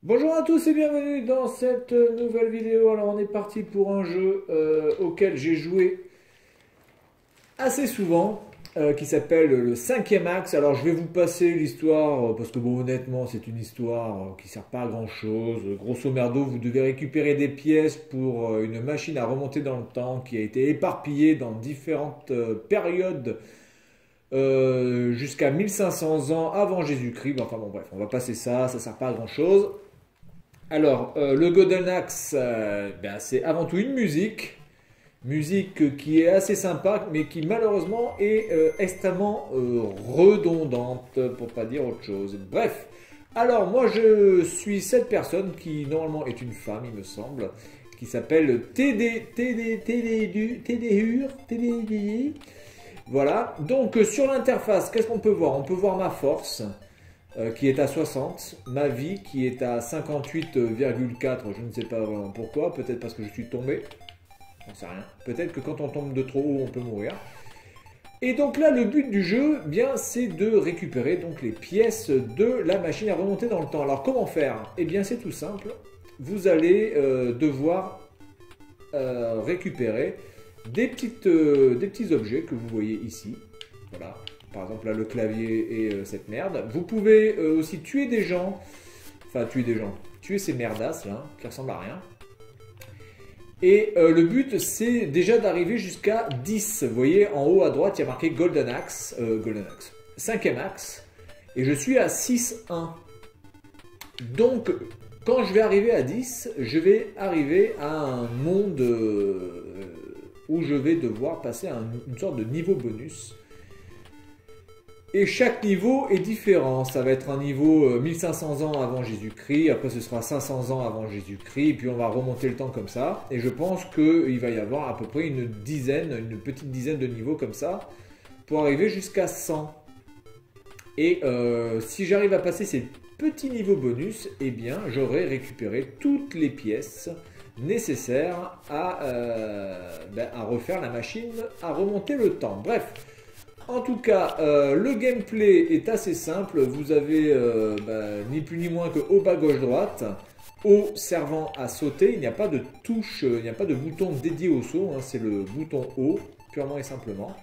Bonjour à tous et bienvenue dans cette nouvelle vidéo. Alors on est parti pour un jeu auquel j'ai joué assez souvent, qui s'appelle le cinquième axe. Alors je vais vous passer l'histoire, parce que bon honnêtement c'est une histoire qui sert pas à grand chose. Grosso merdo, vous devez récupérer des pièces pour une machine à remonter dans le temps qui a été éparpillée dans différentes périodes jusqu'à 1500 ans avant Jésus-Christ. Enfin bon bref, on va passer ça, ça sert pas à grand chose. Alors, le Golden Axe, ben, c'est avant tout une musique qui est assez sympa, mais qui malheureusement est extrêmement redondante, pour pas dire autre chose. Bref, alors moi je suis cette personne qui normalement est une femme, il me semble, qui s'appelle TD. Voilà, donc sur l'interface, qu'est-ce qu'on peut voir? On peut voir ma force qui est à 60, ma vie qui est à 58,4, je ne sais pas vraiment pourquoi, peut-être parce que je suis tombé, j'en sais rien, peut-être que quand on tombe de trop haut on peut mourir. Et donc là le but du jeu, bien c'est de récupérer donc les pièces de la machine à remonter dans le temps. Alors comment faire? Eh bien c'est tout simple, vous allez devoir récupérer des petits objets que vous voyez ici, voilà. Par exemple, là, le clavier et cette merde. Vous pouvez aussi tuer des gens. Enfin, tuer ces merdasses, là, qui ressemblent à rien. Et le but, c'est déjà d'arriver jusqu'à 10. Vous voyez, en haut à droite, il y a marqué Golden Axe. Cinquième axe. Et je suis à 6-1. Donc, quand je vais arriver à 10, je vais arriver à un monde où je vais devoir passer à une sorte de niveau bonus. Et chaque niveau est différent. Ça va être un niveau 1500 ans avant Jésus-Christ, après ce sera 500 ans avant Jésus-Christ, et puis on va remonter le temps comme ça. Et je pense qu'il va y avoir à peu près une petite dizaine de niveaux comme ça, pour arriver jusqu'à 100. Et si j'arrive à passer ces petits niveaux bonus, eh bien j'aurai récupéré toutes les pièces nécessaires à refaire la machine, à remonter le temps. Bref. En tout cas, le gameplay est assez simple. Vous avez ni plus ni moins que haut, bas, gauche, droite. Haut servant à sauter. Il n'y a pas de touche, il n'y a pas de bouton dédié au saut. Hein, c'est le bouton haut, purement et simplement.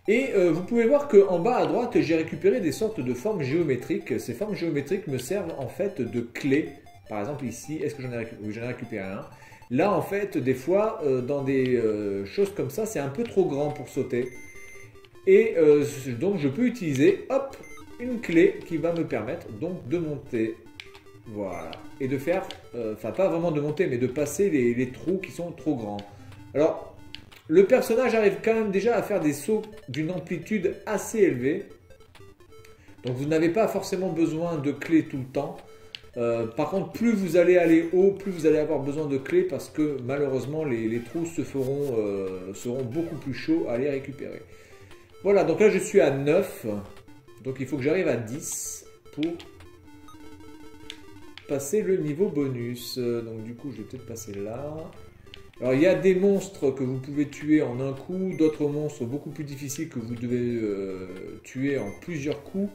Et vous pouvez voir qu'en bas à droite, j'ai récupéré des sortes de formes géométriques. Ces formes géométriques me servent en fait de clés. Par exemple ici, est-ce que j'en ai récupéré? Oui, j'en ai récupéré un. Là, en fait, des fois, dans des choses comme ça, c'est un peu trop grand pour sauter. Et donc je peux utiliser, hop, une clé qui va me permettre donc de monter. Voilà. Et de faire, enfin pas vraiment de monter, mais de passer les trous qui sont trop grands. Alors, le personnage arrive quand même déjà à faire des sauts d'une amplitude assez élevée. Donc vous n'avez pas forcément besoin de clés tout le temps. Par contre, plus vous allez aller haut, plus vous allez avoir besoin de clés parce que malheureusement les trous seront beaucoup plus chauds à les récupérer. Voilà, donc là je suis à 9, donc il faut que j'arrive à 10 pour passer le niveau bonus. Donc du coup je vais peut-être passer là. Alors il y a des monstres que vous pouvez tuer en un coup, d'autres monstres beaucoup plus difficiles que vous devez tuer en plusieurs coups.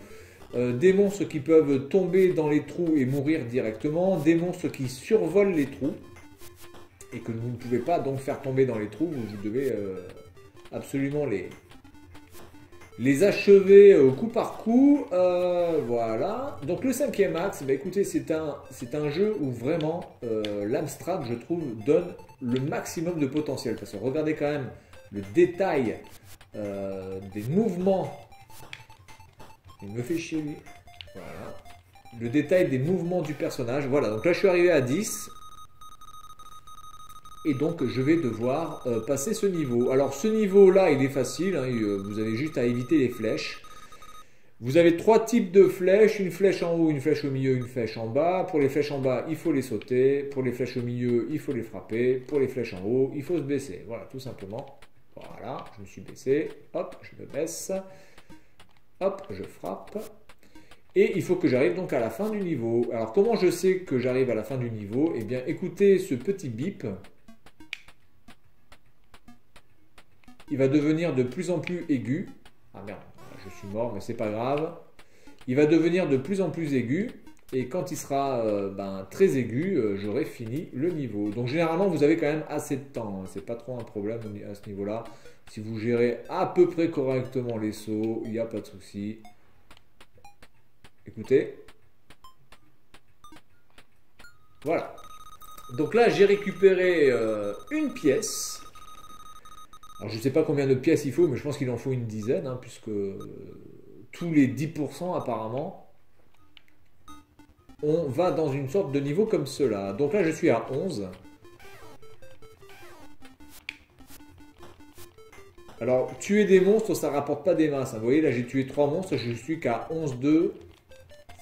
Des monstres qui peuvent tomber dans les trous et mourir directement, des monstres qui survolent les trous et que vous ne pouvez pas donc faire tomber dans les trous, vous devez absolument les achever coup par coup. Voilà. Donc le cinquième axe, bah, écoutez, c'est un jeu où vraiment l'Amstrad, je trouve, donne le maximum de potentiel. Parce que regardez quand même le détail des mouvements. Il me fait chier lui. Voilà. Le détail des mouvements du personnage. Voilà, donc là je suis arrivé à 10. Et donc je vais devoir passer ce niveau. Alors ce niveau là il est facile, hein, vous avez juste à éviter les flèches. Vous avez trois types de flèches, une flèche en haut, une flèche au milieu, une flèche en bas. Pour les flèches en bas il faut les sauter, pour les flèches au milieu il faut les frapper, pour les flèches en haut il faut se baisser. Voilà tout simplement. Voilà, je me suis baissé, hop je me baisse, hop je frappe. Et il faut que j'arrive donc à la fin du niveau. Alors comment je sais que j'arrive à la fin du niveau? Eh bien écoutez ce petit bip. Il va devenir de plus en plus aigu. Ah merde, je suis mort, mais c'est pas grave. Il va devenir de plus en plus aigu. Et quand il sera très aigu, j'aurai fini le niveau. Donc généralement, vous avez quand même assez de temps. Hein. C'est pas trop un problème à ce niveau-là. Si vous gérez à peu près correctement les sauts, il n'y a pas de souci. Écoutez. Voilà. Donc là, j'ai récupéré une pièce. Alors je ne sais pas combien de pièces il faut, mais je pense qu'il en faut une dizaine, hein, puisque tous les 10% apparemment, on va dans une sorte de niveau comme cela. Donc là, je suis à 11. Alors, tuer des monstres, ça rapporte pas des masses. Hein. Vous voyez, là, j'ai tué 3 monstres, je suis qu'à 11-2.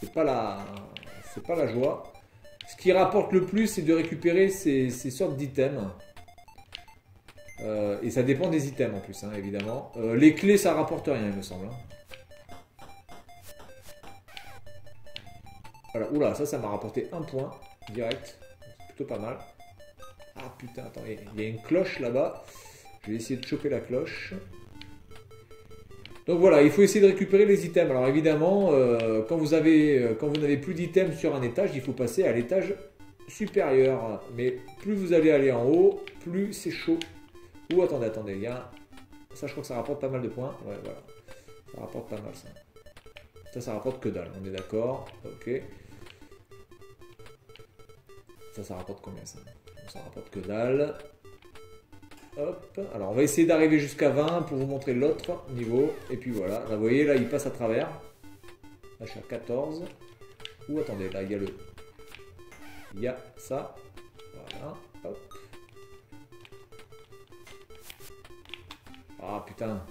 C'est pas la joie. Ce qui rapporte le plus, c'est de récupérer ces sortes d'items. Et ça dépend des items en plus, hein, évidemment. Les clés, ça rapporte rien, il me semble. Hein. Voilà, oula, ça m'a rapporté un point direct. C'est plutôt pas mal. Ah putain, attends, il y a une cloche là-bas. Je vais essayer de choper la cloche. Donc voilà, il faut essayer de récupérer les items. Alors évidemment, quand vous n'avez plus d'items sur un étage, il faut passer à l'étage supérieur. Mais plus vous allez aller en haut, plus c'est chaud. Ouh, attendez, il y a... Ça, je crois que ça rapporte pas mal de points. Ouais, voilà. Ça rapporte pas mal, ça. Ça rapporte que dalle, on est d'accord. Ok. Ça rapporte combien, ça? Ça rapporte que dalle. Hop. Alors, on va essayer d'arriver jusqu'à 20 pour vous montrer l'autre niveau. Et puis voilà. Là, vous voyez, là, il passe à travers. Là, je suis à 14. Ouh, attendez, là, il y a le... Il y a ça. Voilà. Hop. Ah, putain.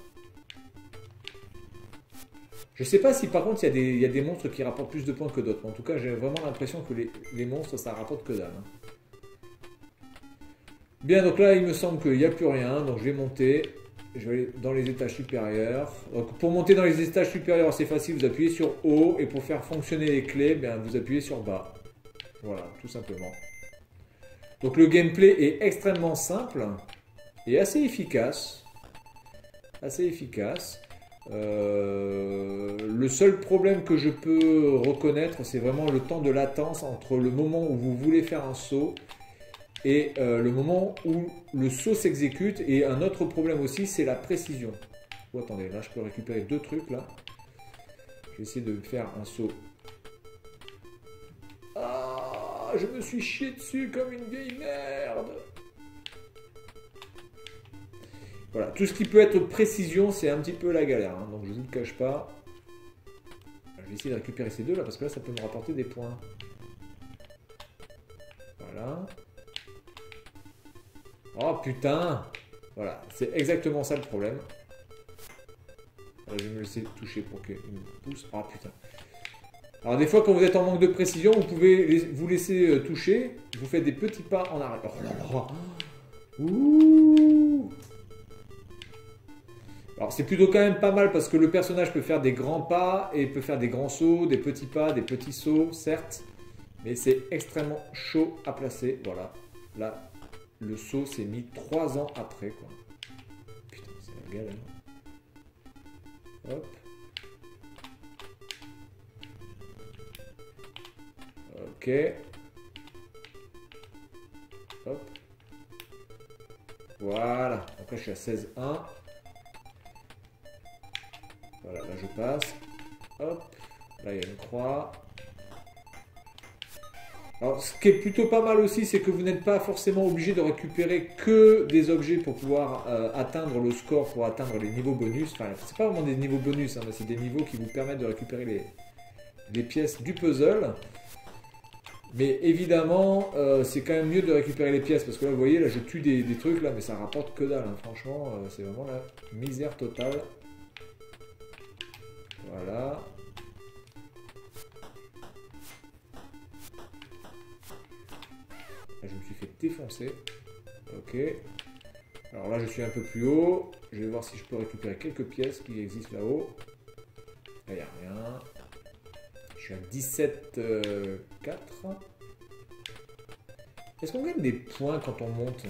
Je sais pas si par contre il y a des monstres qui rapportent plus de points que d'autres. En tout cas, j'ai vraiment l'impression que les monstres, ça rapporte que dalle. Bien, donc là, il me semble qu'il n'y a plus rien. Donc je vais monter. Je vais aller dans les étages supérieurs. Donc pour monter dans les étages supérieurs, c'est facile. Vous appuyez sur haut. Et pour faire fonctionner les clés, bien, vous appuyez sur bas. Voilà, tout simplement. Donc le gameplay est extrêmement simple. Et assez efficace. Le seul problème que je peux reconnaître, c'est vraiment le temps de latence entre le moment où vous voulez faire un saut et le moment où le saut s'exécute. Et un autre problème aussi, c'est la précision. Oh, attendez, là je peux récupérer 2 trucs là. Je vais essayer de faire un saut. Ah, je me suis chié dessus comme une vieille merde. Voilà, tout ce qui peut être précision, c'est un petit peu la galère, hein, donc je ne vous le cache pas. Je vais essayer de récupérer ces deux là, parce que là, ça peut me rapporter des points. Voilà. Oh putain! Voilà, c'est exactement ça le problème. Alors, je vais me laisser toucher pour qu'il me pousse. Oh putain. Alors des fois, quand vous êtes en manque de précision, vous pouvez vous laisser toucher. Vous faites des petits pas en arrière. Oh là là! Ouh! Alors c'est plutôt quand même pas mal parce que le personnage peut faire des grands pas et peut faire des grands sauts, des petits sauts, certes. Mais c'est extrêmement chaud à placer, voilà. Là, le saut s'est mis 3 ans après, quoi. Putain, c'est la galère. Hop. Ok. Hop. Voilà. Après, je suis à 16-1. Voilà, là je passe. Hop. Là il y a une croix. Alors ce qui est plutôt pas mal aussi, c'est que vous n'êtes pas forcément obligé de récupérer que des objets pour pouvoir atteindre le score, pour atteindre les niveaux bonus. Enfin, c'est pas vraiment des niveaux bonus, hein, mais c'est des niveaux qui vous permettent de récupérer les pièces du puzzle. Mais évidemment, c'est quand même mieux de récupérer les pièces, parce que là, vous voyez, là je tue des trucs, là, mais ça rapporte que dalle. Hein. Franchement, c'est vraiment la misère totale. Voilà. Là, je me suis fait défoncer. Ok. Alors là, je suis un peu plus haut. Je vais voir si je peux récupérer quelques pièces qui existent là-haut. Là, il n'y a rien. Je suis à 17,4. Est-ce qu'on gagne des points quand on monte?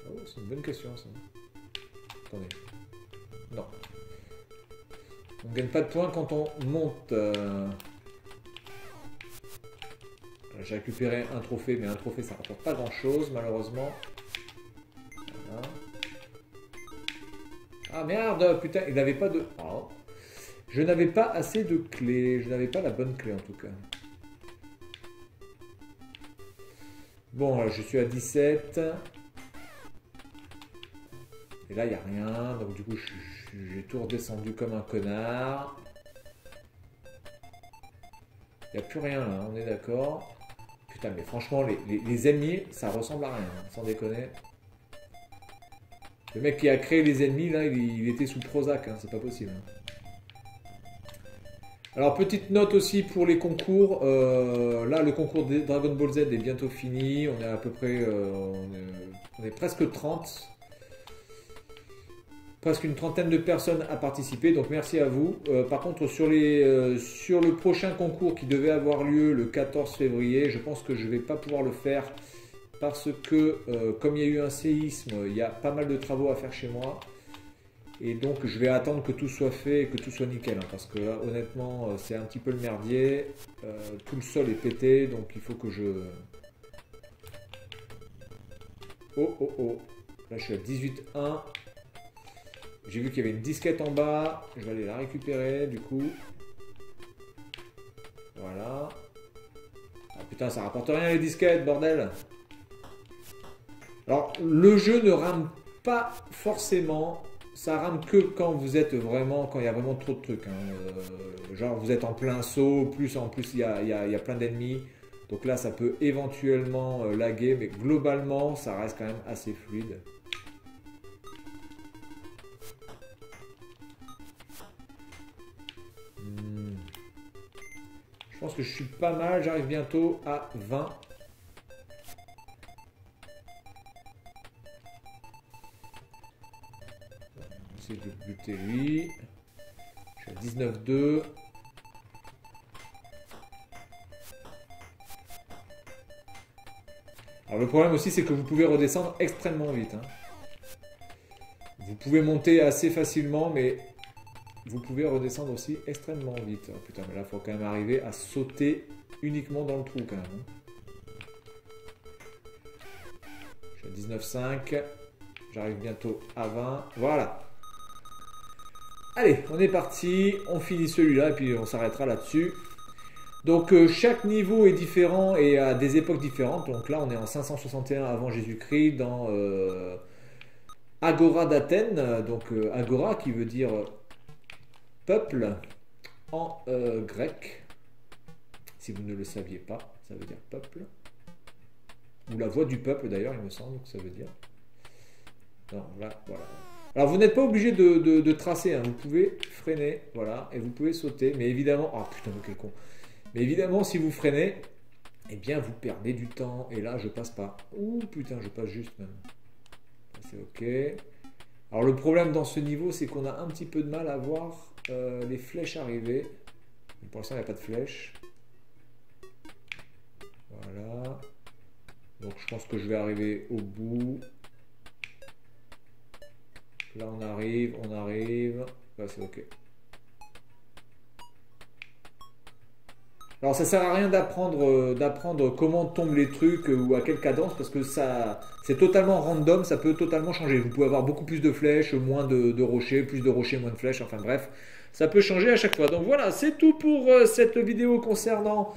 Oh, c'est une bonne question, ça. Attendez. Non. On ne gagne pas de points quand on monte. J'ai récupéré un trophée, mais un trophée ça rapporte pas grand chose malheureusement. Voilà. Ah merde, putain, il n'avait pas de... Oh. Je n'avais pas assez de clés, je n'avais pas la bonne clé en tout cas. Bon, là, je suis à 17. Et là, il n'y a rien, donc du coup, j'ai tout redescendu comme un connard. Il n'y a plus rien là, on est d'accord. Putain, mais franchement, les ennemis, ça ressemble à rien, hein, sans déconner. Le mec qui a créé les ennemis, là, il était sous Prozac, hein, c'est pas possible. Hein. Alors, petite note aussi pour les concours. Là, le concours de Dragon Ball Z est bientôt fini. On est à peu près... on est presque 30. Presque une trentaine de personnes à participer, donc merci à vous. Par contre, sur le prochain concours qui devait avoir lieu le 14 février, je pense que je ne vais pas pouvoir le faire parce que, comme il y a eu un séisme, il y a pas mal de travaux à faire chez moi. Et donc, je vais attendre que tout soit fait et que tout soit nickel. Hein, parce que là, honnêtement, c'est un petit peu le merdier. Tout le sol est pété, donc il faut que je... Oh, oh, oh. Là, je suis à 18.1. J'ai vu qu'il y avait une disquette en bas. Je vais aller la récupérer, du coup. Voilà. Ah putain, ça rapporte rien les disquettes, bordel. Alors, le jeu ne rame pas forcément... Ça rame que quand vous êtes vraiment, quand il y a vraiment trop de trucs. Hein. Genre vous êtes en plein saut, en plus il y a plein d'ennemis. Donc là ça peut éventuellement laguer, mais globalement ça reste quand même assez fluide. Je pense que je suis pas mal, j'arrive bientôt à 20. De buter lui. Je suis à 19,2. Alors le problème aussi c'est que vous pouvez redescendre extrêmement vite. Hein. Vous pouvez monter assez facilement mais vous pouvez redescendre aussi extrêmement vite. Oh, putain mais là il faut quand même arriver à sauter uniquement dans le trou quand même. Je suis à 19,5. J'arrive bientôt à 20. Voilà. Allez, on est parti, on finit celui-là et puis on s'arrêtera là-dessus. Donc chaque niveau est différent et à des époques différentes. Donc là on est en 561 avant Jésus-Christ dans Agora d'Athènes. Donc Agora qui veut dire peuple en grec. Si vous ne le saviez pas, ça veut dire peuple. Ou la voix du peuple d'ailleurs il me semble que ça veut dire. Non, là, voilà. Alors vous n'êtes pas obligé de tracer, hein. Vous pouvez freiner, voilà, et vous pouvez sauter, mais évidemment, oh putain quel con, mais évidemment si vous freinez, eh bien vous perdez du temps, et là je passe pas, ouh putain je passe juste même, c'est ok. Alors le problème dans ce niveau c'est qu'on a un petit peu de mal à voir les flèches arriver, pour l'instant il n'y a pas de flèches, voilà, donc je pense que je vais arriver au bout. Là on arrive, là c'est ok. Alors ça sert à rien d'apprendre comment tombent les trucs ou à quelle cadence parce que ça c'est totalement random, ça peut totalement changer. Vous pouvez avoir beaucoup plus de flèches, moins de rochers, plus de rochers, moins de flèches, enfin bref, ça peut changer à chaque fois. Donc voilà, c'est tout pour cette vidéo concernant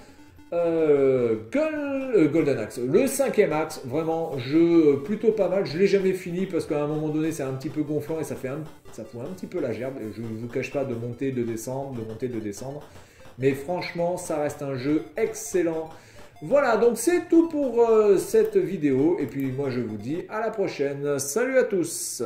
Golden Axe, le 5e axe, vraiment jeu plutôt pas mal, je l'ai jamais fini parce qu'à un moment donné c'est un petit peu gonflant et ça fout un petit peu la gerbe, je ne vous cache pas de monter, de descendre, mais franchement ça reste un jeu excellent. Voilà donc c'est tout pour cette vidéo et puis moi je vous dis à la prochaine, salut à tous.